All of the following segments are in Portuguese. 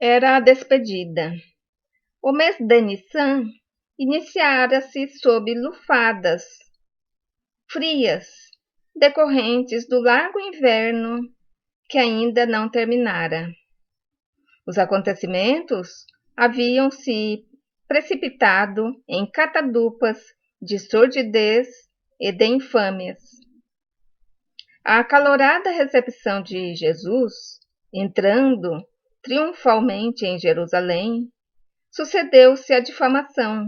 Era a despedida. O mês de Nissan iniciara-se sob lufadas frias, decorrentes do largo inverno que ainda não terminara. Os acontecimentos haviam se precipitado em catadupas de sordidez e de infâmias. A acalorada recepção de Jesus, entrando triunfalmente em Jerusalém, sucedeu-se a difamação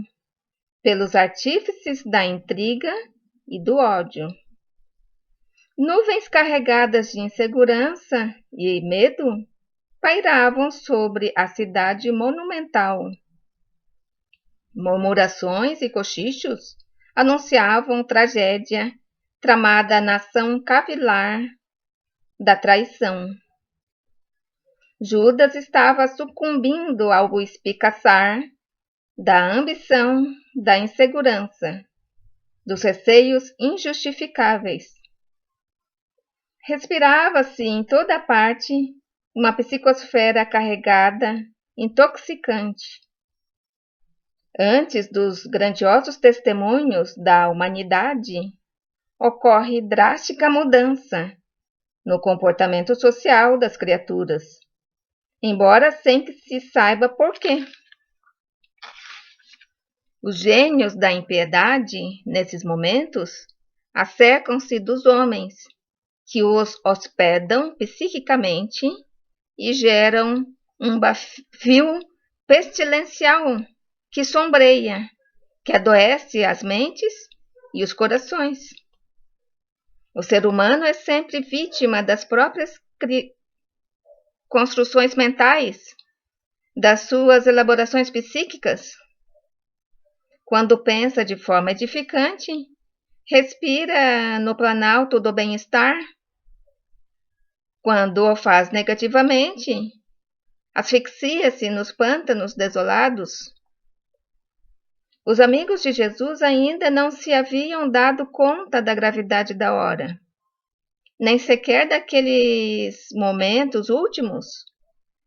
pelos artífices da intriga e do ódio. Nuvens carregadas de insegurança e medo pairavam sobre a cidade monumental. Murmurações e cochichos anunciavam tragédia tramada na ação cavilar da traição. Judas estava sucumbindo ao espicaçar da ambição, da insegurança, dos receios injustificáveis. Respirava-se em toda parte uma psicosfera carregada, intoxicante. Antes dos grandiosos testemunhos da humanidade, ocorre drástica mudança no comportamento social das criaturas, embora sem que se saiba por quê. Os gênios da impiedade, nesses momentos, acercam-se dos homens, que os hospedam psiquicamente e geram um bafio pestilencial que sombreia, que adoece as mentes e os corações. O ser humano é sempre vítima das próprias construções mentais, das suas elaborações psíquicas. Quando pensa de forma edificante, respira no planalto do bem-estar. Quando o faz negativamente, asfixia-se nos pântanos desolados. Os amigos de Jesus ainda não se haviam dado conta da gravidade da hora, nem sequer daqueles momentos últimos,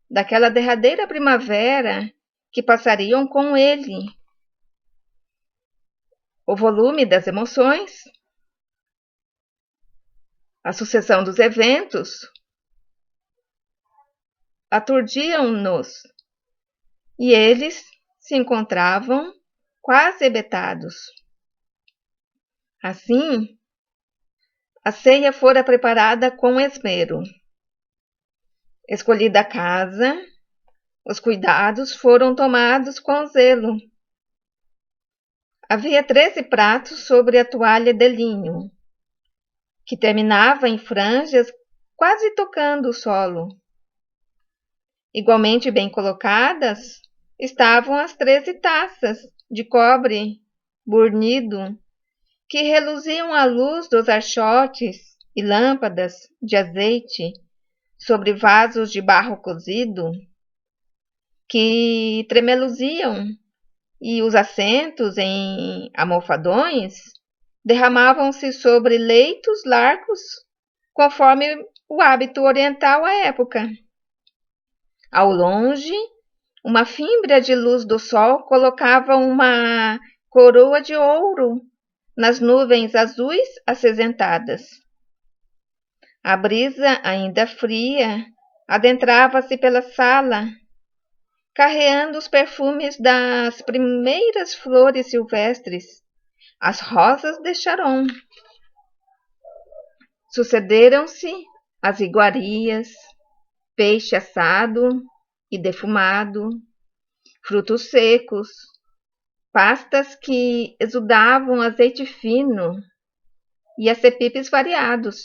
daquela derradeira primavera que passariam com ele. O volume das emoções, a sucessão dos eventos, aturdiam-nos, e eles se encontravam quase hebetados. Assim, a ceia fora preparada com esmero. Escolhida a casa, os cuidados foram tomados com zelo. Havia 13 pratos sobre a toalha de linho, que terminava em franjas quase tocando o solo. Igualmente bem colocadas estavam as 13 taças de cobre burnido, que reluziam à luz dos archotes e lâmpadas de azeite sobre vasos de barro cozido, que tremeluziam, e os assentos em almofadões derramavam-se sobre leitos largos, conforme o hábito oriental à época. Ao longe, uma fímbria de luz do sol colocava uma coroa de ouro nas nuvens azuis acinzentadas. A brisa, ainda fria, adentrava-se pela sala, carreando os perfumes das primeiras flores silvestres, as rosas de Sharon. Sucederam-se as iguarias, peixe assado e defumado, frutos secos, pastas que exudavam azeite fino e acepipes variados.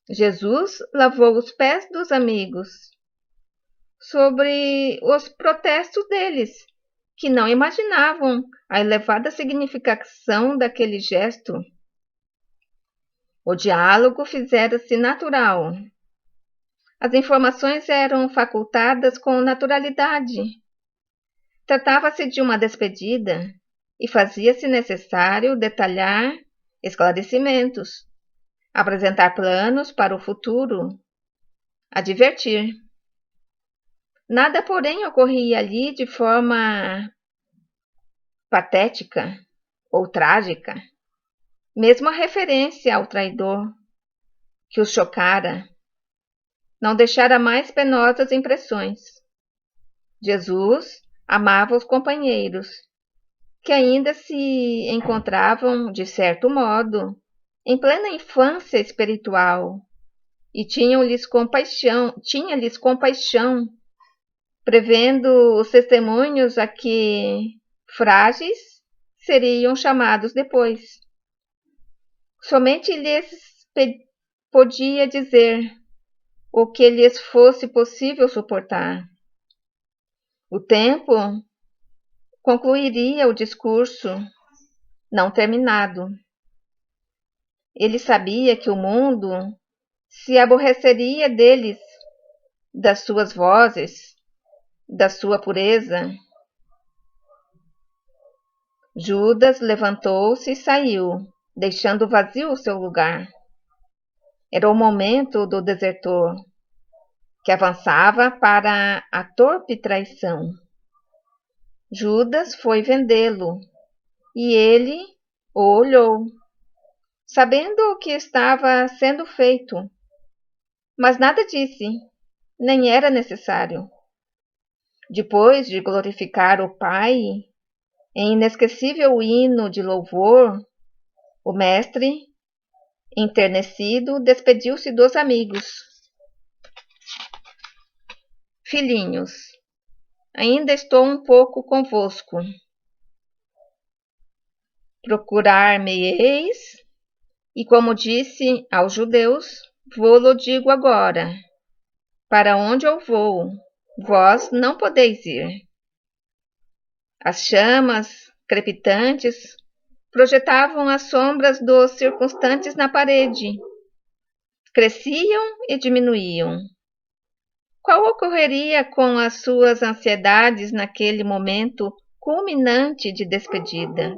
Jesus lavou os pés dos amigos, sobre os protestos deles, que não imaginavam a elevada significação daquele gesto. O diálogo fizera-se natural. As informações eram facultadas com naturalidade. Tratava-se de uma despedida e fazia-se necessário detalhar esclarecimentos, apresentar planos para o futuro, advertir. Nada, porém, ocorria ali de forma patética ou trágica. Mesmo a referência ao traidor que os chocara não deixara mais penosas impressões. Jesus amava os companheiros, que ainda se encontravam, de certo modo, em plena infância espiritual, e tinha-lhes compaixão, prevendo os testemunhos a que frágeis seriam chamados depois. Somente lhes podia dizer o que lhes fosse possível suportar. O tempo concluiria o discurso não terminado. Ele sabia que o mundo se aborreceria deles, das suas vozes, da sua pureza. Judas levantou-se e saiu, deixando vazio o seu lugar. Era o momento do desertor, que avançava para a torpe traição. Judas foi vendê-lo, e ele o olhou, sabendo o que estava sendo feito, mas nada disse, nem era necessário. Depois de glorificar o Pai em inesquecível hino de louvor, o mestre, enternecido, despediu-se dos amigos. Filhinhos, ainda estou um pouco convosco. Procurar-me-eis, e como disse aos judeus, vô-lo digo agora: para onde eu vou, vós não podeis ir. As chamas crepitantes projetavam as sombras dos circunstantes na parede. Cresciam e diminuíam. Qual ocorreria com as suas ansiedades naquele momento culminante de despedida?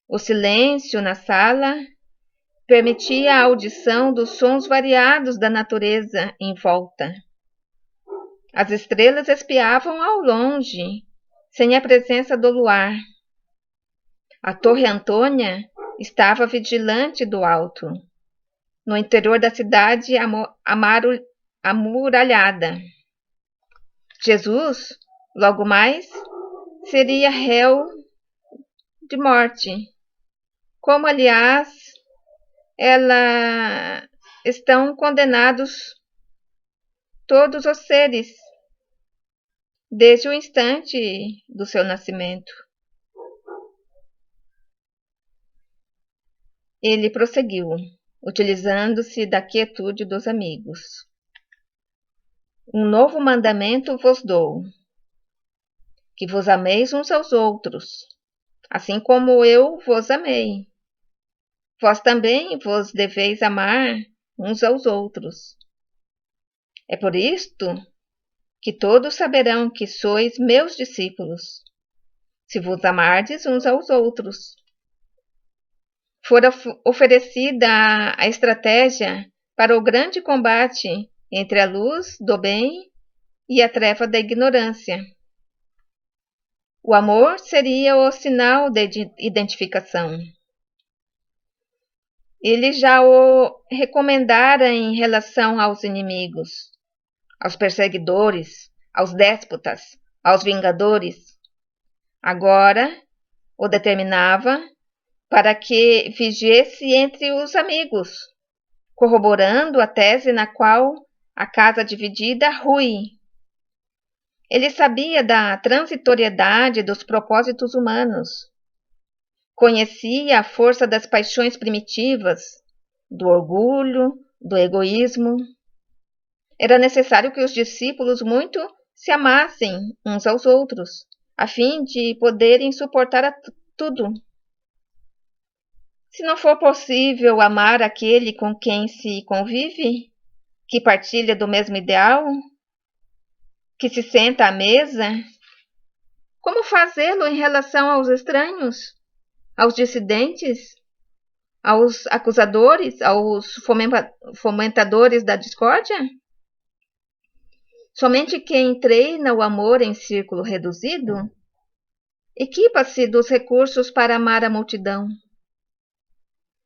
O silêncio na sala permitia a audição dos sons variados da natureza em volta. As estrelas espiavam ao longe, sem a presença do luar. A Torre Antônia estava vigilante do alto, no interior da cidade amuralhada. Jesus, logo mais, seria réu de morte, como, aliás, estão condenados todos os seres, desde o instante do seu nascimento. Ele prosseguiu, utilizando-se da quietude dos amigos. Um novo mandamento vos dou, que vos ameis uns aos outros, assim como eu vos amei. Vós também vos deveis amar uns aos outros. É por isto que todos saberão que sois meus discípulos, se vos amardes uns aos outros. Fora oferecida a estratégia para o grande combate entre a luz do bem e a treva da ignorância. O amor seria o sinal de identificação. Ele já o recomendara em relação aos inimigos, aos perseguidores, aos déspotas, aos vingadores. Agora o determinava para que vigiasse entre os amigos, corroborando a tese na qual a casa dividida rui. Ele sabia da transitoriedade dos propósitos humanos, conhecia a força das paixões primitivas, do orgulho, do egoísmo. Era necessário que os discípulos muito se amassem uns aos outros, a fim de poderem suportar tudo. Se não for possível amar aquele com quem se convive, que partilha do mesmo ideal, que se senta à mesa, como fazê-lo em relação aos estranhos, aos dissidentes, aos acusadores, aos fomentadores da discórdia? Somente quem treina o amor em círculo reduzido equipa-se dos recursos para amar a multidão.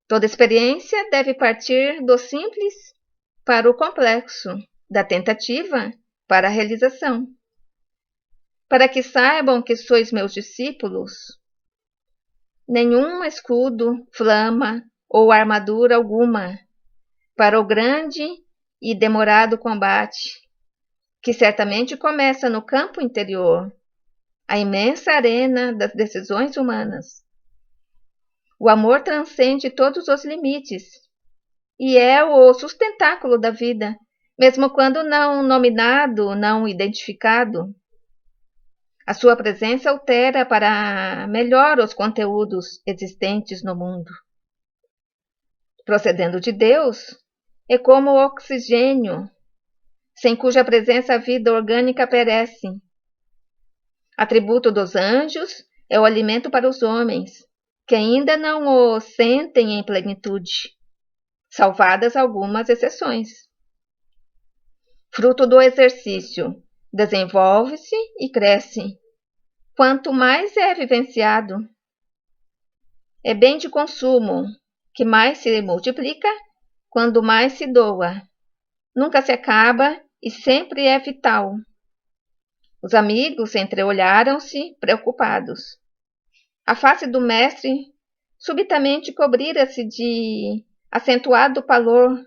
Toda experiência deve partir do simples para o complexo, da tentativa para a realização. Para que saibam que sois meus discípulos, nenhum escudo, flama ou armadura alguma para o grande e demorado combate, que certamente começa no campo interior, a imensa arena das decisões humanas. O amor transcende todos os limites e é o sustentáculo da vida, mesmo quando não nominado, não identificado. A sua presença altera para melhor os conteúdos existentes no mundo. Procedendo de Deus, é como o oxigênio, sem cuja presença a vida orgânica perece. Atributo dos anjos é o alimento para os homens, que ainda não o sentem em plenitude, salvadas algumas exceções. Fruto do exercício, desenvolve-se e cresce, quanto mais é vivenciado. É bem de consumo, que mais se multiplica quando mais se doa. Nunca se acaba e sempre é vital. Os amigos entreolharam-se, preocupados. A face do mestre subitamente cobrira-se de acentuado pallor,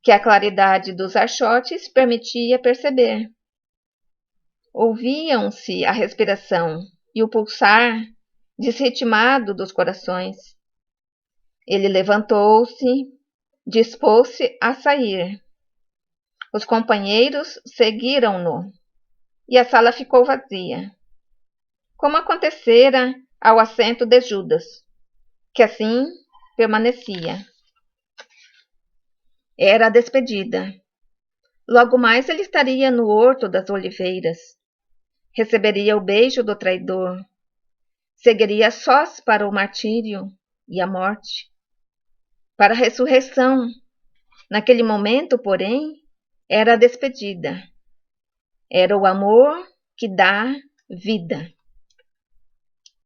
que a claridade dos archotes permitia perceber. Ouviam-se a respiração e o pulsar desritimado dos corações. Ele levantou-se, dispôs-se a sair. Os companheiros seguiram-no e a sala ficou vazia, como acontecera ao assento de Judas, que assim permanecia. Era a despedida. Logo mais ele estaria no Horto das Oliveiras. Receberia o beijo do traidor. Seguiria sós para o martírio e a morte. Para a ressurreição. Naquele momento, porém, era a despedida. Era o amor que dá vida.